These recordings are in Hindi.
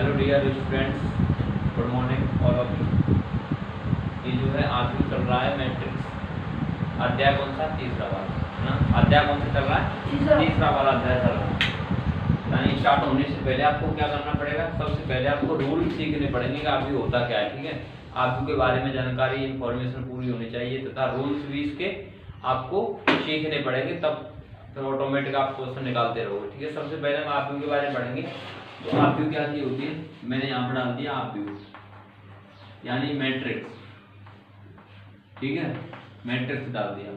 Hello dear students, good morning all of you. ये जो है आज भी चल रहा है मैट्रिक्स अध्याय कौन सा, तीसरा वाला है ना। अध्याय कौन सा चल रहा है, तीसरा वाला अध्याय चल रहा है। यानी स्टार्ट होने से पहले आपको क्या करना पड़ेगा, सबसे पहले आपको रूल सीखने पड़ेंगे कि आरपीयू होता क्या है। ठीक है, आरपीयू के बारे में जानकारी इंफॉर्मेशन पूरी होनी चाहिए तथा रूल्स भी इसके आपको सीखने पड़ेंगे, तब फिर ऑटोमेटिक आप क्वेश्चन निकालते रहोगे। ठीक है, सबसे पहले हम आरपीयू के बारे में पढ़ेंगे। तो आरपीयू क्या चीज होती है, मैंने यहाँ पर डाल दिया आरपीयू यानी मैट्रिक्स। ठीक है, मैट्रिक्स डाल दिया।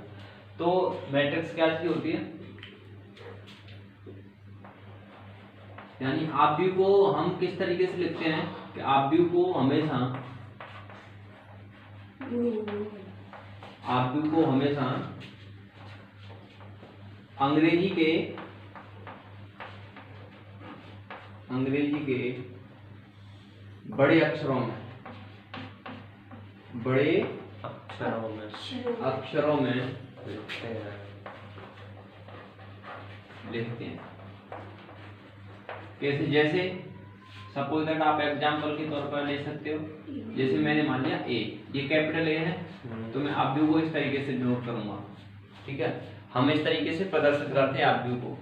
तो मैट्रिक्स क्या चीज होती है, यानी आरपीयू को हम किस तरीके से लिखते हैं कि आरपीयू को हमेशा अंग्रेजी के बड़े अक्षरों में लिखते हैं। कैसे, जैसे सपोज दैट आप एग्जांपल के तौर पर ले सकते हो। जैसे मैंने मान लिया ए, ये कैपिटल ए है, तो मैं आरपीयू को इस तरीके से नोट करूंगा। ठीक है, हम इस तरीके से प्रदर्शित करते हैं आरपीयू को,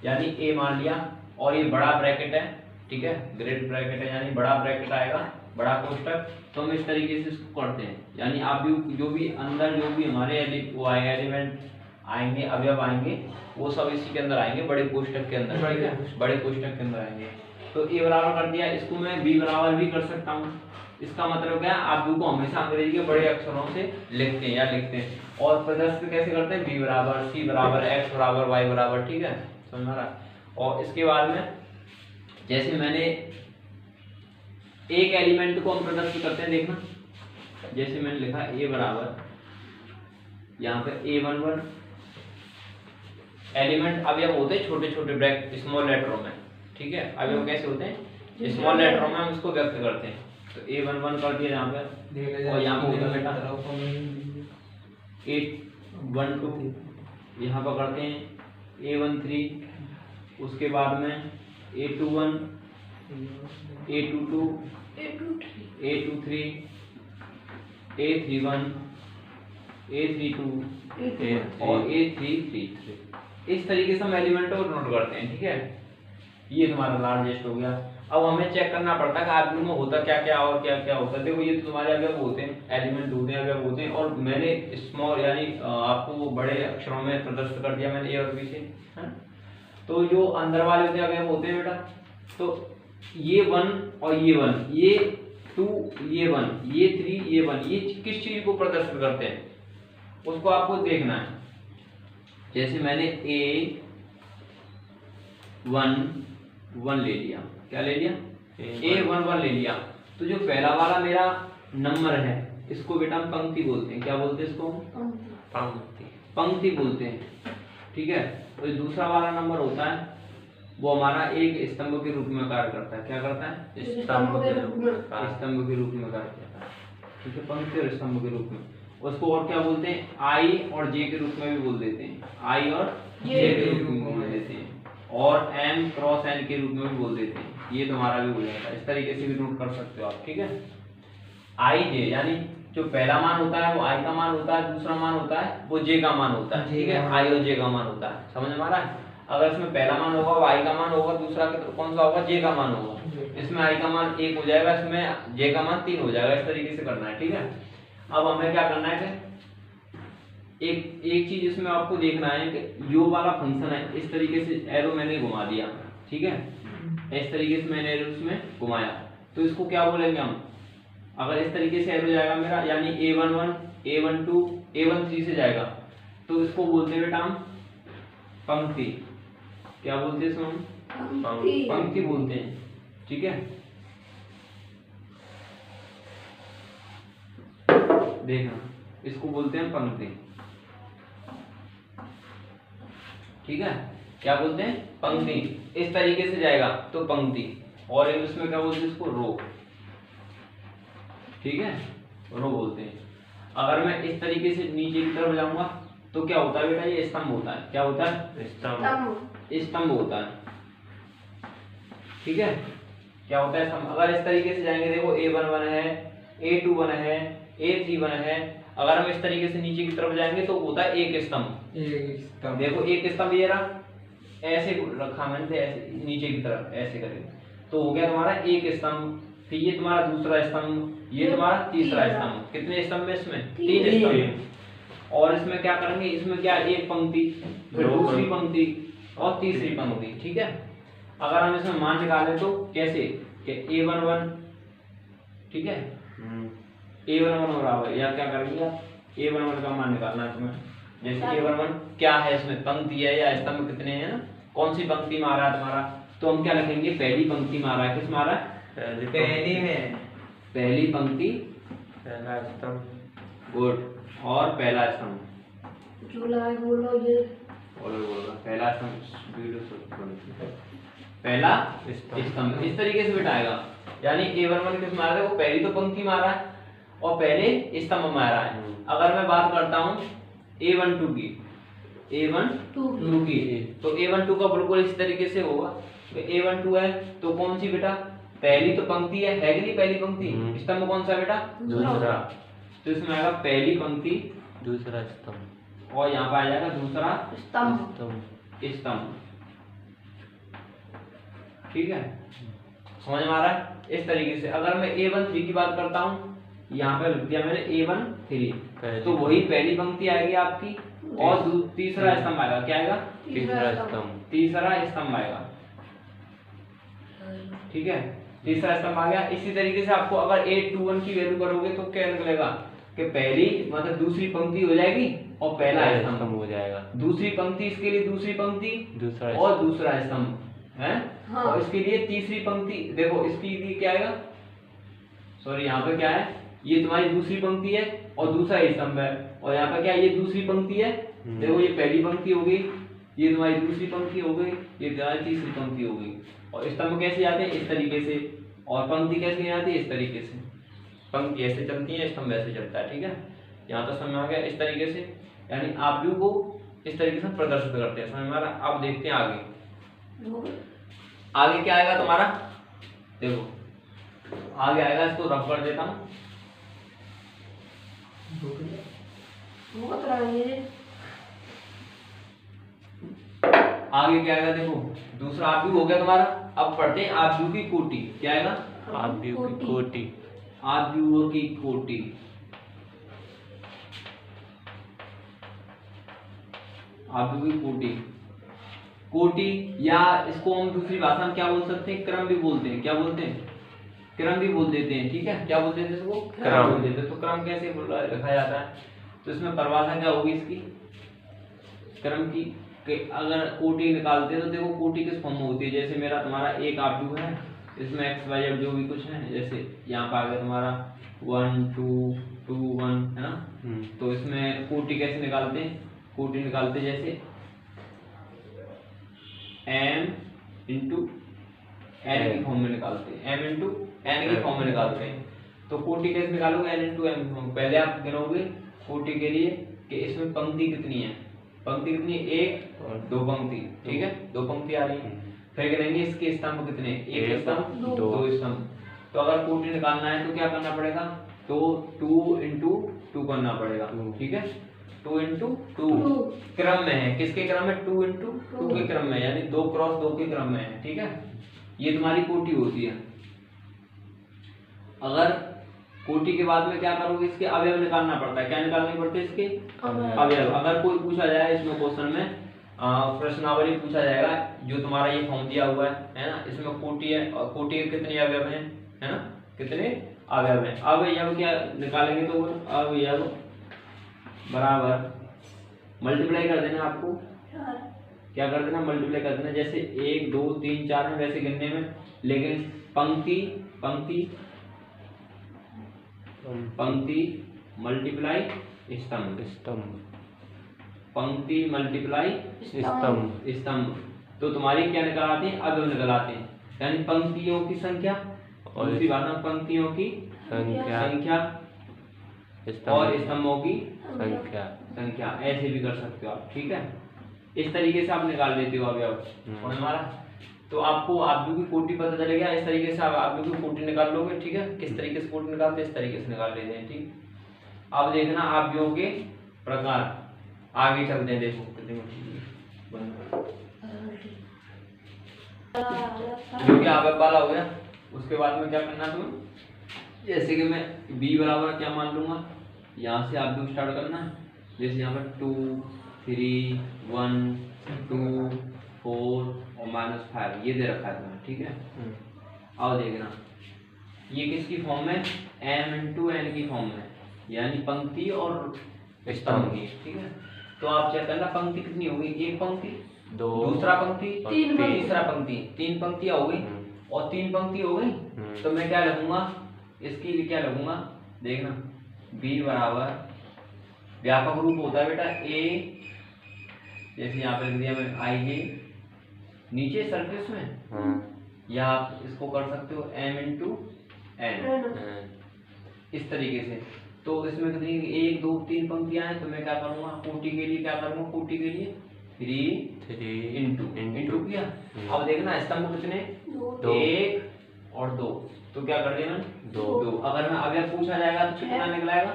यानी ए मान लिया और ये बड़ा ब्रैकेट है। ठीक है, ग्रेट ब्रैकेट है यानी बड़ा ब्रैकेट आएगा, बड़ा कोष्टक। तो हम इस तरीके से इसको करते हैं, यानी आरपीयू जो भी अंदर जो भी हमारे एलिमेंट आएंगे, अवयव आएंगे, वो सब इसी के अंदर आएंगे, बड़े कोष्टक के अंदर। ठीक है, बड़े कोष्टक के अंदर आएंगे। तो ए बराबर कर दिया, इसको मैं बी बराबर भी कर सकता हूँ। इसका मतलब क्या है, आरपीयू को हमेशा अंग्रेजी के बड़े अक्षरों से लिखते हैं और प्रदर्शित कैसे करते हैं, बी बराबर, सी बराबर, एक्स बराबर, वाई बराबर। ठीक है, समझ में आ रहा। और इसके बाद में जैसे मैंने एक एलिमेंट को हम प्रदर्शित करते हैं, देखना। जैसे मैंने लिखा ए बराबर, यहाँ पे A11 एलिमेंट अवयव होते हैं छोटे छोटे ब्रैकेट स्मॉल लेटरों में। ठीक है, अवयव कैसे होते हैं, स्मॉल लेटरों में हम इसको व्यक्त करते हैं। तो A11 कर दिया यहाँ पे, और यहाँ पे बेटा A12 यहाँ पर करते हैं, A13, उसके बाद में A21, A22, A23, A31, A32 और A333। इस तरीके से हम एलिमेंट को नोट करते हैं। ठीक है, ये तुम्हारा लार्जेस्ट हो गया। अब हमें चेक करना पड़ता है कि आरपीयू में होता क्या क्या और क्या क्या होता है। देखो, ये तो तुम्हारे अवयव होते हैं, एलिमेंट होते हैं, अवयव होते हैं, और मैंने स्मॉल यानी आपको बड़े अक्षरों में प्रदर्शित कर दिया मैंने ए और बी से, है। तो जो अंदर वाले होते हैं अवयव होते हैं बेटा, तो ये 1 और ये 1, ये 2, ये 1, ये 3, ये 1, ये किस चीज को प्रदर्शित करते हैं उसको आपको देखना है। जैसे मैंने A11 ले लिया, क्या ले लिया, A11 ले लिया। तो जो पहला वाला मेरा नंबर है, इसको बेटा हम पंक्ति बोलते हैं। क्या बोलते हैं इसको, पंक्ति बोलते हैं। ठीक है, तो दूसरा वाला नंबर होता है वो हमारा एक स्तंभ के रूप में कार्य करता है। क्या करता है, स्तंभ के रूप में कार्य करता है। ठीक है, पंक्ति और स्तंभ के रूप में। उसको और क्या बोलते हैं, आई और जे के रूप में भी बोल देते हैं, आई और जे के रूप में बोल देते हैं, और एम क्रॉस एन के रूप में भी बोल देते हैं। ये तुम्हारा भी हो जाएगा, इस तरीके से भी नोट कर सकते हो आप। ठीक है, आई जे यानी जो पहला मान होता है वो आई का मान होता है, दूसरा मान होता है वो जे का मान होता है। ठीक है, आई और जे का मान होता है, समझ में आ रहा है। अगर इसमें पहला मान होगा वो आई का मान होगा, दूसरा कौन सा होगा, जे का मान होगा। इसमें आई का मान 1 हो जाएगा, इसमें जे का मान 3 हो जाएगा। इस तरीके से करना है। ठीक है, अब हमें क्या करना है कि एक चीज इसमें आपको देखना है कि यो वाला फंक्शन है, इस तरीके से एरो मैंने घुमा दिया। ठीक है, इस तरीके से मैंने एरो इसमें घुमाया, तो इसको क्या बोलेंगे हम, अगर इस तरीके से एरो जाएगा मेरा, यानी A11, A12, A13 से जाएगा, तो इसको बोलते हैं बेटा हम पंक्ति। क्या बोलते हैं इसको हम, पंक्ति बोलते हैं। ठीक है, देखना, इसको बोलते हैं पंक्ति। ठीक है, क्या बोलते हैं, पंक्ति। इस तरीके से जाएगा तो पंक्ति, और इसमें क्या बोलते हैं इसको, रो। ठीक है, रो बोलते हैं। अगर मैं इस तरीके से नीचे की तरफ जाऊंगा तो क्या होता है बेटा, ये स्तंभ होता है। क्या होता है, स्तंभ होता है। ठीक है, क्या होता है स्तंभ। अगर इस तरीके से जाएंगे, देखो A11 है, A21 है, A31 है, अगर हम इस तरीके से नीचे की तरफ जाएंगे तो होता है एक स्तंभ। देखो एक स्तंभ ये रहा, ऐसे रखा मैंने, ऐसे नीचे की तरफ ऐसे करेंगे तो हो गया तुम्हारा एक स्तंभ। फिर ये तुम्हारा दूसरा स्तंभ, ये तुम्हारा तीसरा स्तंभ। कितने स्तंभ है इसमें? 3 स्तंभ। और इसमें क्या करेंगे, इसमें क्या, एक पंक्ति, फिर दूसरी पंक्ति और तीसरी पंक्ति। ठीक है, अगर हम इसमें मान निकालें तो कैसे, कि A11, ठीक है, A11 बराबर, या क्या करेंगे आप, A11 का मान निकालना है तुम्हें। जैसे A11 क्या है, इसमें पंक्ति है या स्तंभ कितने हैं ना, कौन सी पंक्ति मारा है तुम्हारा, तो हम क्या लिखेंगे, पहली पंक्ति मारा है। किस मारा है? पहली में, पहली पंक्ति, पहला स्तंभ। गुड। और पहला स्तंभ जो लाए बोलो ये बोलो पहला स्तंभ, पहला स्तंभ इस तरीके से बिठाएगा। यानी A11 किस मारा है, वो पहली तो पंक्ति मारा है और पहले स्तंभ मारा है। अगर मैं बात करता हूँ A12 की, A12 की, तो A12 का बिल्कुल इस तरीके से होगा। तो A12 है तो कौन सी बेटा, पहली तो पंक्ति है कि नहीं, पहली पंक्ति। स्तंभ कौन सा बेटा? दूसरा। तो इसमें आएगा पहली पंक्ति, दूसरा स्तंभ, और यहाँ पर आ जाएगा दूसरा स्तंभ। ठीक है, समझ में आ रहा है? इस तरीके से अगर मैं A13 की बात करता हूँ, यहाँ पे लिख दिया मैंने A13, तो वही पहली पंक्ति आएगी आपकी और तीसरा स्तंभ आएगा। क्या आएगा? तीसरा स्तंभ आएगा। ठीक है, तीसरा स्तंभ आ गया। इसी तरीके से आपको अगर A21 की वैल्यू करोगे तो क्या निकलेगा, कि पहली मतलब दूसरी पंक्ति हो जाएगी और पहला स्तंभ हो जाएगा। दूसरी पंक्ति, इसके लिए दूसरी पंक्ति और दूसरा स्तंभ है। हाँ। और इसके लिए तीसरी पंक्ति, देखो इसके लिए क्या आएगा, सॉरी यहाँ पे क्या है, ये तुम्हारी दूसरी पंक्ति है और दूसरा स्तंभ है, और यहाँ पे क्या है, ये दूसरी पंक्ति है। देखो ये पहली पंक्ति हो गई, ये तुम्हारी दूसरी पंक्ति हो गई, ये तुम्हारी तीसरी पंक्ति हो गई। और स्तंभ कैसे आते हैं? इस तरीके से। और पंक्ति कैसे आती है? इस तरीके से। पंक्ति ऐसे चलती है, स्तंभ ऐसे चलता है। ठीक है, यहाँ तो समझ में आ गया। इस तरीके से यानी आप व्यू को इस तरीके से प्रदर्शित करते हैं। समझ में आ रहा? अब देखते हैं आगे क्या आएगा तुम्हारा। देखो आगे आएगा, इसको रफ कर देता हूँ। आगे क्या आएगा, देखो दूसरा आव्यूह हो गया तुम्हारा। अब पढ़ते हैं आव्यूह की कोटि। क्या आएगा? आव्यूह की कोटि। आव्यूह की कोटि, आव्यूह की कोटि, कोटि, या इसको हम दूसरी भाषा में क्या बोल सकते हैं, क्रम भी बोलते हैं। क्या बोलते हैं? क्रम भी बोल देते हैं। ठीक है, क्या बोल देते हैं इसको? क्रम बोल देते हैं। तो क्रम कैसे लिखा जाता है, तो इसमें परिभाषा क्या होगी इसकी, क्रम की। अगर कोटि निकालते हैं तो देखो कोटि किस फॉर्म में होती है। जैसे मेरा तुम्हारा एक आव्यूह है, इसमें एक्स वाई जेड जो भी कुछ है, जैसे यहाँ पर आ गया तुम्हारा 1 2 2 1 है ना। तो इसमें कोटि कैसे निकालते हैं, कोटि निकालते जैसे m इंटू n की फॉर्म में निकालते हैं, m इंटू n की फॉर्म में निकालते हैं। तो कोटि कैसे निकालोगे, n इंटू m। पहले आप गिनोगे कोटि के लिए कि इसमें पंक्ति कितनी है, पंक्ति कितनी, एक और दो पंक्ति। ठीक है, दो पंक्ति आ रही है। फिर गिनेंगे इसके स्तंभ कितने, एक स्तंभ दो स्तंभ। तो अगर कोटि निकालना है तो क्या करना पड़ेगा, तो 2 इंटू 2 करना पड़ेगा। ठीक है, 2 इंटू 2 क्रम में है। किसके क्रम में? 2 इंटू 2 के क्रम में, यानी 2 क्रॉस 2 के क्रम में है। ठीक है, ये तुम्हारी कोटि होती है। अगर कोटि के बाद में क्या करोगे, इसके अवयव निकालना पड़ता है। क्या निकालने पड़ते हैं? इसके अवयव। अगर कोई पूछा जाए इसमें क्वेश्चन में, प्रश्नावली पूछा जाएगा, जो तुम्हारा ये फॉर्म दिया हुआ है ना, इसमें कोटि है और कोटि के कितने अवयव हैं, है ना, कितने अवयव हैं। अवयव क्या निकालेंगे, तो अवयव बराबर मल्टीप्लाई कर देना। आपको क्या कर देना, मल्टीप्लाई कर देना। जैसे 1 2 3 4 है वैसे गिनने में, लेकिन पंक्ति पंक्ति पंक्ति मल्टीप्लाई स्तंभ, स्तंभ, पंक्ति मल्टीप्लाई स्तंभ, स्तंभ। तो तुम्हारी क्या निकल आते हैं, अवयव निकल आते हैं। यानी पंक्तियों की संख्या और दूसरी बात में पंक्तियों की संख्या और स्तंभों की संख्या ऐसे भी कर सकते हो आप। ठीक है, इस तरीके से आप निकाल लेते हो अवयव। और हमारा तो आपको आव्यूह की कोटि पता चलेगा। इस तरीके से आप आव्यूह की कोटि निकाल लोगे, ठीक है। किस तरीके से कोटि निकालते हैं, इस तरीके से निकाल लेते हैं, ठीक। अब देखना आव्यूह के प्रकार, आगे चलते हैं, देखो कितनी जो कि आवेग वाला हो गया। उसके बाद में क्या करना है तुम्हें, जैसे कि मैं b बराबर क्या मान लूंगा, यहाँ से आव्यूह स्टार्ट करना है। जैसे यहाँ पर 2 3 1 2 4 और -5 ये दे रखा है तुम्हें, ठीक है। अब देखना ये किसकी फॉर्म में, m × n की फॉर्म में, यानी पंक्ति और स्तंभ की, ठीक है। तो आप चेक करना पंक्ति कितनी होगी, एक पंक्ति, दूसरा पंक्ति, तीसरा पंक्ति, 3 पंक्तियां हो गई और 3 पंक्ति हो गई। तो मैं क्या लगूंगा, इसके लिए क्या लगूंगा, देखना b बराबर व्यापक रूप होता है बेटा a, जैसे यहाँ पे लिख दिया मैं i नीचे सरफेस में, या आप इसको कर सकते हो m × n इस तरीके से। तो इसमें कितनी 1 2 3 पंक्तियां हैं, तो मैं क्या करूंगा, कोटि के लिए क्या करूंगा, कोटि के लिए 3 इंटू किया। अब देखना स्तंभ कितने, 1 और 2, तो क्या कर दिया मैंने 2। अगर मैं अवयव पूछा जाएगा तो कितना निकलाएगा,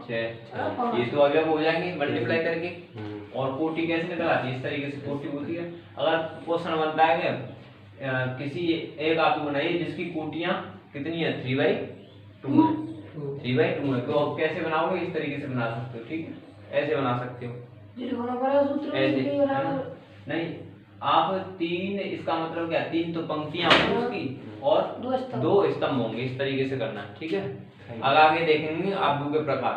6। ये तो अवयव हो जाएंगे मल्टीप्लाई करके। और कोटि कैसे निकलाती है, इस तरीके से कोटि होती है। अगर क्वेश्चन बनता है कि किसी एक आव्यूह बनाइए जिसकी कोटियां कितनी है, 3/2 है, 3/2 है, तो आप कैसे बनाओगे, इस तरीके से बना सकते हो, ठीक है। ऐसे बना सकते हो, ऐसे नहीं, आप 3, इसका मतलब क्या, 3 तो पंक्तियां होंगी उसकी और 2 स्तंभ होंगे, इस तरीके से करना है, ठीक है। अब आगे देखेंगे आव्यूह के प्रकार,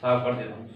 साफ कर देता हूँ।